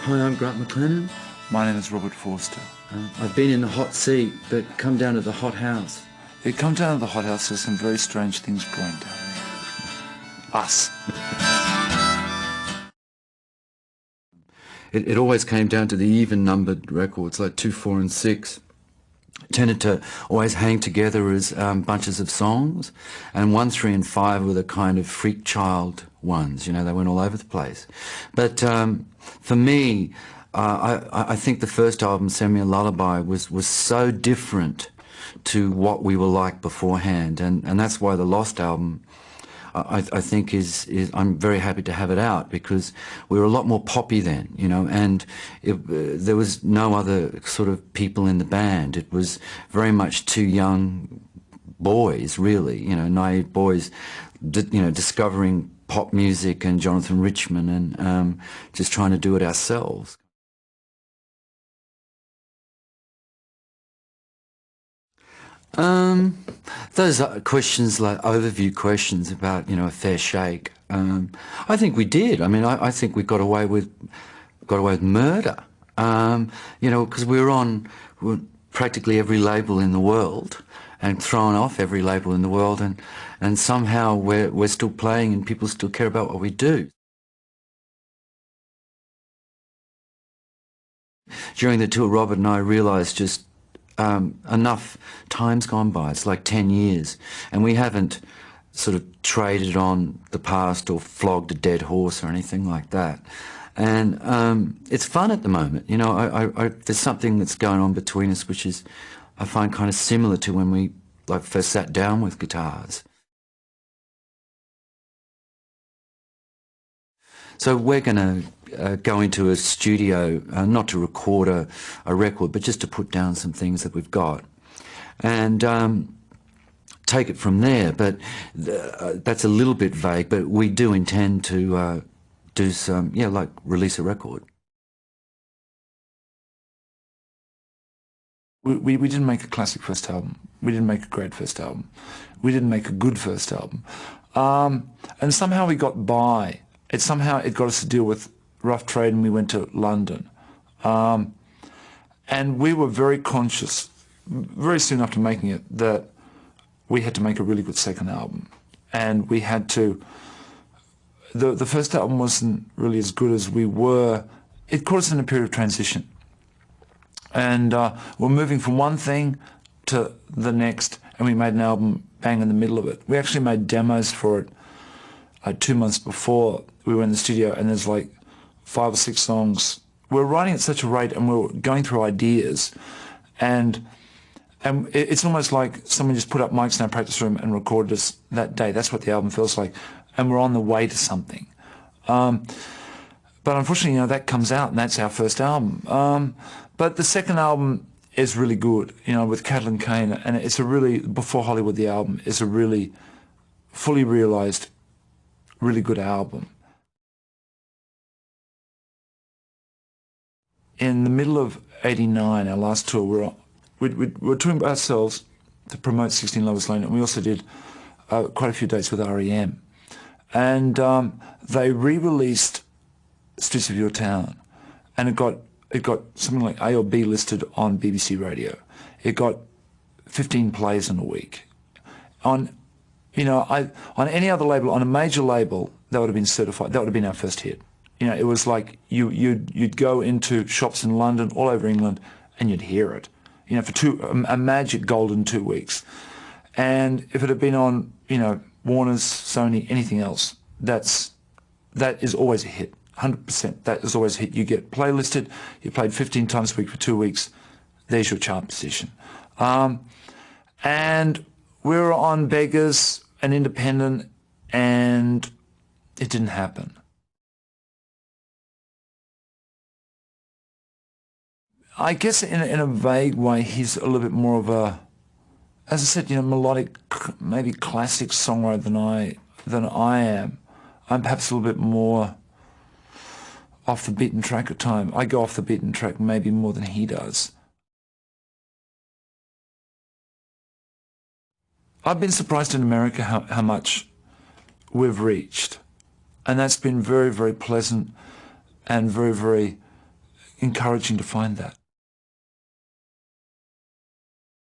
Hi, I'm Grant McLennan. My name is Robert Forster. I've been in the hot seat, but come down to the hot house. It comes down to the hot house, there's some very strange things going down there. Us. It always came down to the even-numbered records, like 2, 4 and 6. Tended to always hang together as bunches of songs, and 1, 3 and 5 were the kind of freak child ones, you know, they went all over the place. But for me, I think the first album, Send Me a Lullaby, was so different to what we were like beforehand, and that's why the Lost album, I think I'm very happy to have it out, because we were a lot more poppy then, you know, and there was no other sort of people in the band. It was very much two young boys, really, you know, naive boys, you know, discovering pop music and Jonathan Richman and just trying to do it ourselves. Those are questions, like overview questions about, you know, a fair shake. I think we did. I mean, I think we got away with murder. You know, because we were on practically every label in the world and thrown off every label in the world, and somehow we're still playing and people still care about what we do. During the tour, Robert and I realised just enough time's gone by. It's like 10 years, and we haven't sort of traded on the past or flogged a dead horse or anything like that. And it's fun at the moment. You know, there's something that's going on between us which is, I find, kind of similar to when we like first sat down with guitars. So we're going to go into a studio, not to record a record, but just to put down some things that we've got and take it from there. But that's a little bit vague, but we do intend to do some, yeah, like release a record. We didn't make a classic first album. We didn't make a great first album. We didn't make a good first album. And somehow we got by. It got us to deal with Rough Trade, and we went to London. And we were very conscious, very soon after making it, that we had to make a really good second album. And we had to... The first album wasn't really as good as we were. It caught us in a period of transition. And we're moving from one thing to the next, and we made an album bang in the middle of it. We actually made demos for it 2 months before we were in the studio, and there's like 5 or 6 songs. We're writing at such a rate, and we're going through ideas, and it's almost like someone just put up mics in our practice room and recorded us that day. That's what the album feels like, and we're on the way to something. But unfortunately, you know, that comes out, and that's our first album. But the second album is really good, you know, with Cattle and Cane, and it's a really, Before Hollywood, the album, is a really fully realised, really good album. In the middle of '89, our last tour, we were touring by ourselves to promote 16 Lovers Lane, and we also did quite a few dates with REM. And they re-released Streets of Your Town, and it got something like A or B listed on BBC Radio. It got 15 plays in a week. On any other label, on a major label, that would have been certified. That would have been our first hit. You know, it was like you'd go into shops in London, all over England, and you'd hear it. You know, for a magic golden 2 weeks. And if it had been on, you know, Warner's, Sony, anything else, that is always a hit. 100%. That is always a hit. You get playlisted. You played 15 times a week for 2 weeks. There's your chart position. And we were on Beggars and Independent, and it didn't happen. I guess in a vague way, he's a little bit more of a, as I said, you know, melodic, maybe classic songwriter than I am. I'm perhaps a little bit more off the beaten track at times. I go off the beaten track maybe more than he does. I've been surprised in America how much we've reached, and that's been very, very pleasant and very, very encouraging to find that.